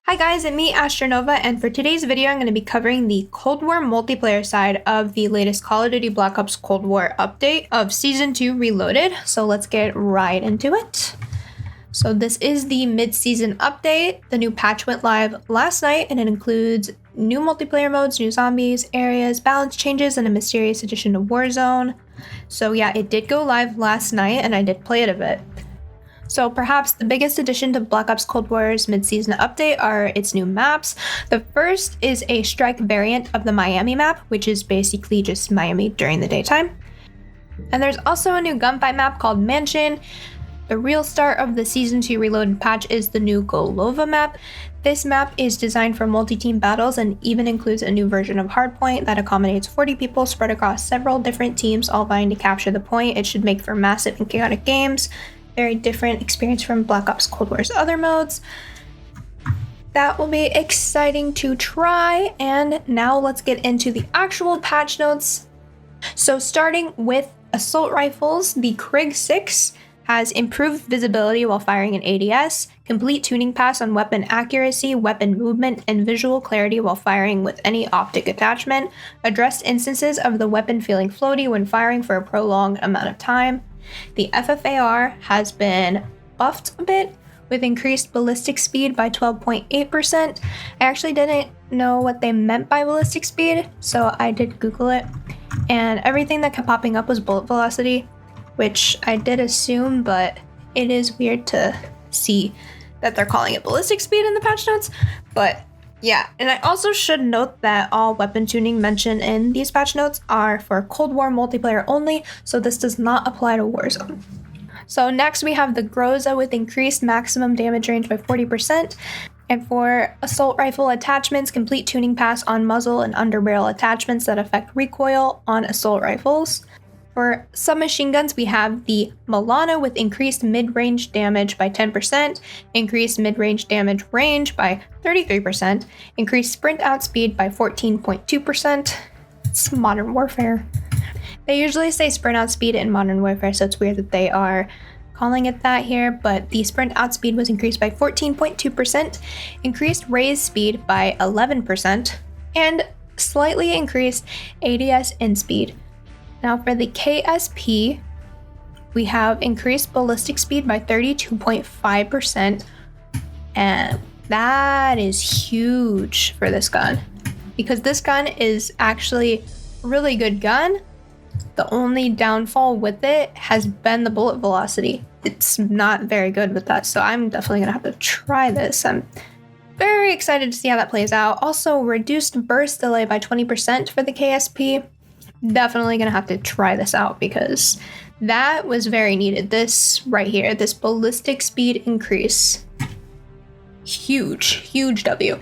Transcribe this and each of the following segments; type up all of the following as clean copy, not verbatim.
Hi guys, it's me, Ashtronova, and for today's video, I'm going to be covering the Cold War multiplayer side of the latest Call of Duty Black Ops Cold War update of Season 2 Reloaded. So let's get right into it. So this is the mid-season update. The new patch went live last night, and it includes new multiplayer modes, new zombies, areas, balance changes, and a mysterious addition to Warzone. So yeah, it did go live last night, and I did play it a bit. So perhaps the biggest addition to Black Ops Cold War's mid-season update are its new maps. The first is a strike variant of the Miami map, which is basically just Miami during the daytime. And there's also a new gunfight map called Mansion. The real start of the Season 2 Reloaded patch is the new Goloza map. This map is designed for multi-team battles and even includes a new version of hardpoint that accommodates 40 people spread across several different teams all vying to capture the point. It should make for massive and chaotic games. Very different experience from Black Ops Cold War's other modes. That will be exciting to try, and now let's get into the actual patch notes. So starting with assault rifles, the Krig 6 has improved visibility while firing an ADS, complete tuning pass on weapon accuracy, weapon movement, and visual clarity while firing with any optic attachment, addressed instances of the weapon feeling floaty when firing for a prolonged amount of time. The FFAR has been buffed a bit with increased ballistic speed by 12.8%. I actually didn't know what they meant by ballistic speed, so I did Google it, and everything that kept popping up was bullet velocity, which I did assume, but it is weird to see that they're calling it ballistic speed in the patch notes. But yeah, and I also should note that all weapon tuning mentioned in these patch notes are for Cold War multiplayer only, so this does not apply to Warzone. So next we have the Goloza with increased maximum damage range by 40%, and for assault rifle attachments, complete tuning pass on muzzle and underbarrel attachments that affect recoil on assault rifles. For submachine guns, we have the Milano with increased mid-range damage by 10%, increased mid-range damage range by 33%, increased sprint outspeed by 14.2%. It's Modern Warfare. They usually say sprint outspeed in Modern Warfare, so it's weird that they are calling it that here, but the sprint outspeed was increased by 14.2%, increased raise speed by 11%, and slightly increased ADS in speed. Now for the KSP, we have increased ballistic speed by 32.5%, and that is huge for this gun, because this gun is actually a really good gun. The only downfall with it has been the bullet velocity. It's not very good with that, so I'm definitely gonna have to try this. I'm very excited to see how that plays out. Also, reduced burst delay by 20% for the KSP. Definitely gonna have to try this out because that was very needed. This right here, this ballistic speed increase, huge W.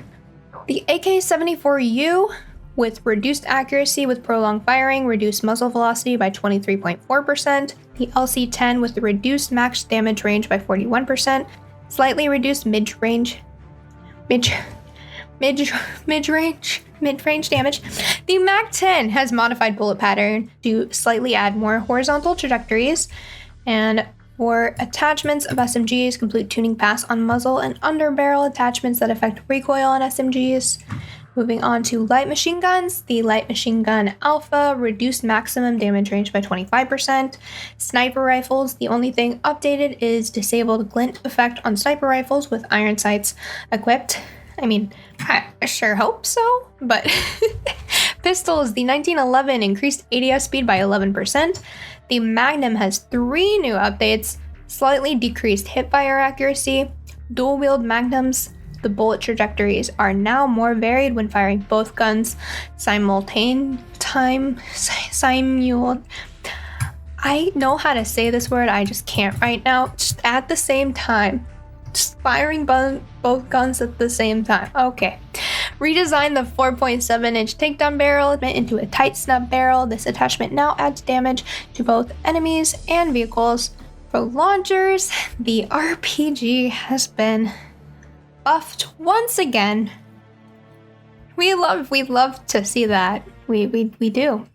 The AK-74U with reduced accuracy with prolonged firing, reduced muzzle velocity by 23.4%. The LC-10 with the reduced max damage range by 41%, slightly reduced mid-range damage. The MAC-10 has modified bullet pattern to slightly add more horizontal trajectories, and for attachments of SMGs, complete tuning pass on muzzle and underbarrel attachments that affect recoil on SMGs. Moving on to light machine guns, the light machine gun Alpha reduced maximum damage range by 25%. Sniper rifles, the only thing updated is disabled glint effect on sniper rifles with iron sights equipped. I mean, I sure hope so, but pistols, the 1911 increased ADS speed by 11%. The Magnum has 3 new updates, slightly decreased hipfire accuracy, dual wield Magnums. The bullet trajectories are now more varied when firing both guns I know how to say this word, I just can't right now. Just at the same time. Just firing both guns at the same time. Okay. Redesign the 4.7-inch takedown barrel into a tight snub barrel. This attachment now adds damage to both enemies and vehicles. For launchers, the RPG has been buffed once again. We love to see that. We do.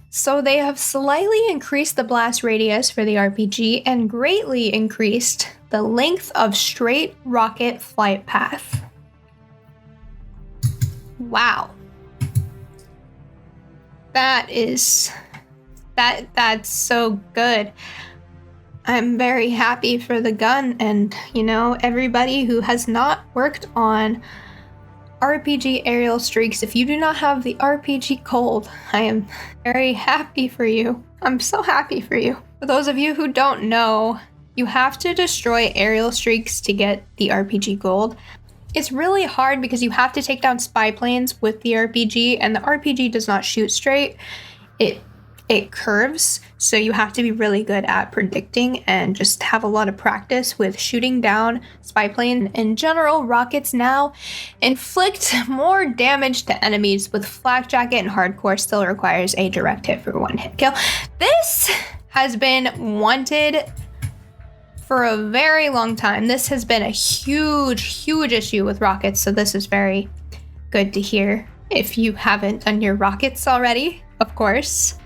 So they have slightly increased the blast radius for the RPG and greatly increased the length of straight rocket flight path. Wow. That's so good. I'm very happy for the gun, and everybody who has not worked on RPG aerial streaks, if you do not have the RPG cold, I am very happy for you. I'm so happy for you. For those of you who don't know, you have to destroy aerial streaks to get the RPG gold. It's really hard because you have to take down spy planes with the RPG, and the RPG does not shoot straight. It curves, so you have to be really good at predicting and just have a lot of practice with shooting down spy planes. In general, rockets now inflict more damage to enemies, with flak jacket and hardcore still requires a direct hit for one hit kill. This has been wanted for a very long time. This has been a huge issue with rockets, so this is very good to hear. If you haven't done your rockets already, of course.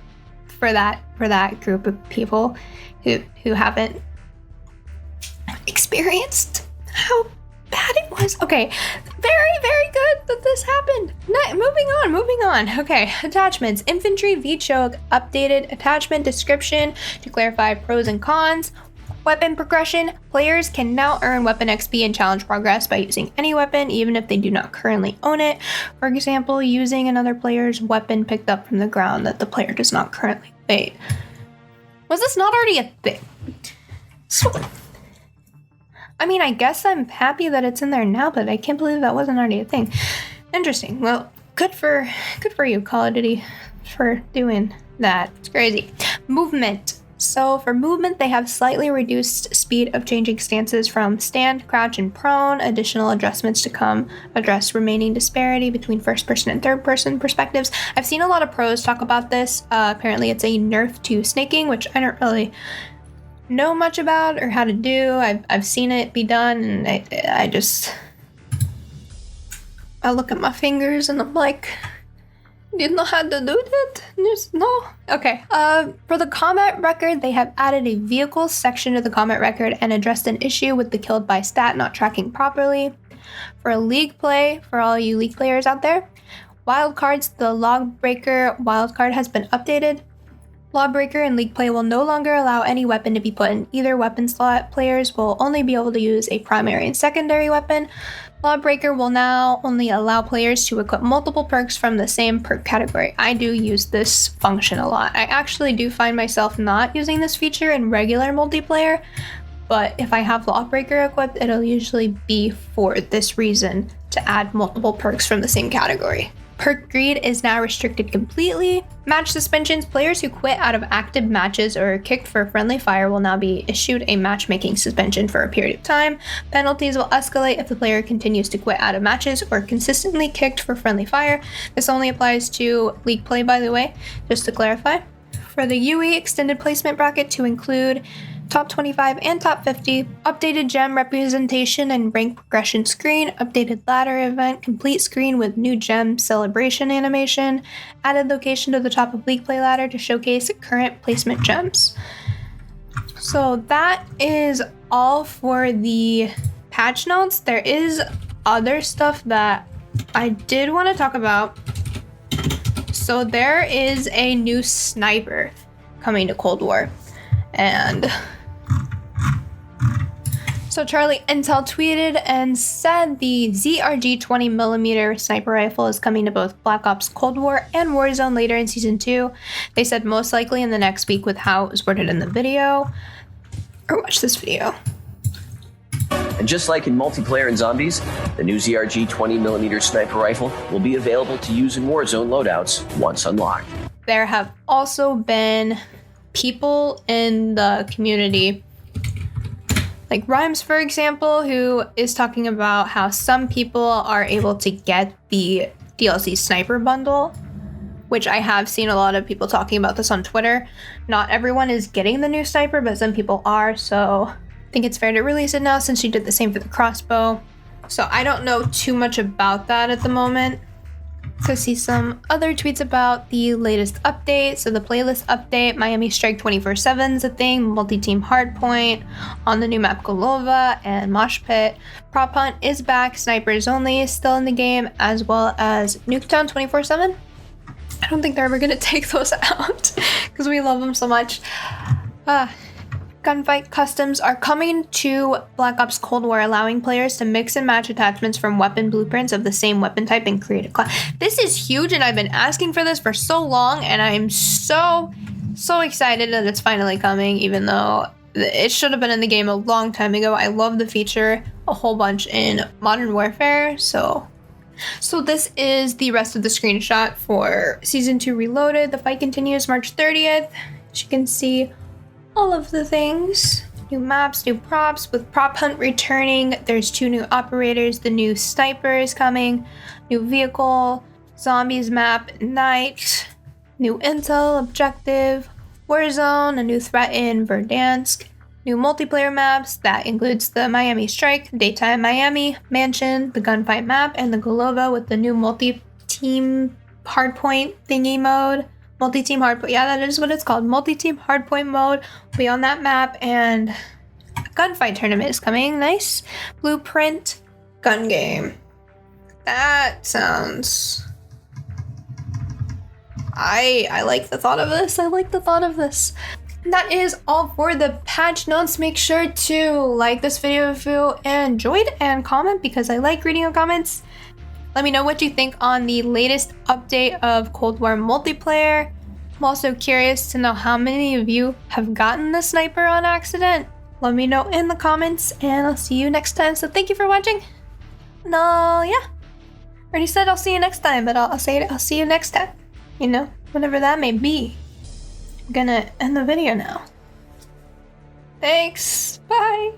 For that group of people who haven't experienced how bad it was. Okay, very good that this happened. Moving on. Okay, attachments. Infantry V-choke updated attachment description to clarify pros and cons. Weapon progression. Players can now earn weapon XP and challenge progress by using any weapon, even if they do not currently own it. For example, using another player's weapon picked up from the ground that the player does not currently. Wait, was this not already a thing? So, I mean, I guess I'm happy that it's in there now, but I can't believe that wasn't already a thing. Interesting. Well, good for you, Call of Duty, for doing that. It's crazy. Movement. So for movement, they have slightly reduced speed of changing stances from stand, crouch, and prone. Additional adjustments to come address remaining disparity between first-person and third-person perspectives. I've seen a lot of pros talk about this. Apparently it's a nerf to snaking, which I don't really know much about or how to do. I've seen it be done, and I look at my fingers and I'm like, you know how to do that? No? Okay. For the combat record, they have added a vehicles section to the combat record and addressed an issue with the killed by stat not tracking properly. For league play, for all you league players out there, wildcards, the Lawbreaker wildcard has been updated. Lawbreaker in league play will no longer allow any weapon to be put in either weapon slot. Players will only be able to use a primary and secondary weapon. Lawbreaker will now only allow players to equip multiple perks from the same perk category. I do use this function a lot. I actually do find myself not using this feature in regular multiplayer, but if I have Lawbreaker equipped, it'll usually be for this reason, to add multiple perks from the same category. Perk greed is now restricted completely. Match suspensions. Players who quit out of active matches or are kicked for friendly fire will now be issued a matchmaking suspension for a period of time. Penalties will escalate if the player continues to quit out of matches or consistently kicked for friendly fire. This only applies to league play, by the way, just to clarify. For the UE extended placement bracket to include top 25 and top 50, updated gem representation and rank progression screen, updated ladder event complete screen with new gem celebration animation, added location to the top of league play ladder to showcase current placement gems. So that is all for the patch notes. There is other stuff that I did want to talk about. So there is a new sniper coming to Cold War, and so Charlie Intel tweeted and said the ZRG 20mm sniper rifle is coming to both Black Ops Cold War and Warzone later in Season 2. They said most likely in the next week with how it was worded in the video. Or watch this video. And just like in multiplayer and zombies, the new ZRG 20mm sniper rifle will be available to use in Warzone loadouts once unlocked. There have also been people in the community, like Rhymes, for example, who is talking about how some people are able to get the DLC sniper bundle, which I have seen a lot of people talking about this on Twitter. Not everyone is getting the new sniper, but some people are, so I think it's fair to release it now since she did the same for the crossbow. So I don't know too much about that at the moment. So see some other tweets about the latest update. So the playlist update, Miami Strike 24/7 is a thing, multi-team hardpoint on the new map Goloza and Mosh Pit. Prop Hunt is back, snipers only is still in the game, as well as Nuketown 24/7. I don't think they're ever gonna take those out because we love them so much. Gunfight customs are coming to Black Ops Cold War, allowing players to mix and match attachments from weapon blueprints of the same weapon type and create a class. This is huge, and I've been asking for this for so long, and I'm so excited that it's finally coming, even though it should have been in the game a long time ago. I love the feature a whole bunch in Modern Warfare, so this is the rest of the screenshot for Season 2 Reloaded. The fight continues March 30th. As you can see, all of the things. New maps, new props. With Prop Hunt returning, there's 2 new operators. The new sniper is coming. New vehicle. Zombies map, night. New intel, objective. Warzone, a new threat in Verdansk. New multiplayer maps, that includes the Miami Strike, Daytime Miami, Mansion, the Gunfight map, and the Goloza with the new multi-team hardpoint thingy mode. Multi-team hardpoint, yeah, that is what it's called. Multi-team hardpoint mode will be on that map, and a gunfight tournament is coming. Nice. Blueprint gun game. That sounds... I like the thought of this. I like the thought of this. And that is all for the patch notes. Make sure to like this video if you enjoyed and comment, because I like reading your comments. Let me know what you think on the latest update of Cold War multiplayer. I'm also curious to know how many of you have gotten the sniper on accident. Let me know in the comments, and I'll see you next time. So thank you for watching. No, yeah. Already said I'll see you next time, but I'll say it. I'll see you next time. You know, whatever that may be. I'm gonna end the video now. Thanks. Bye.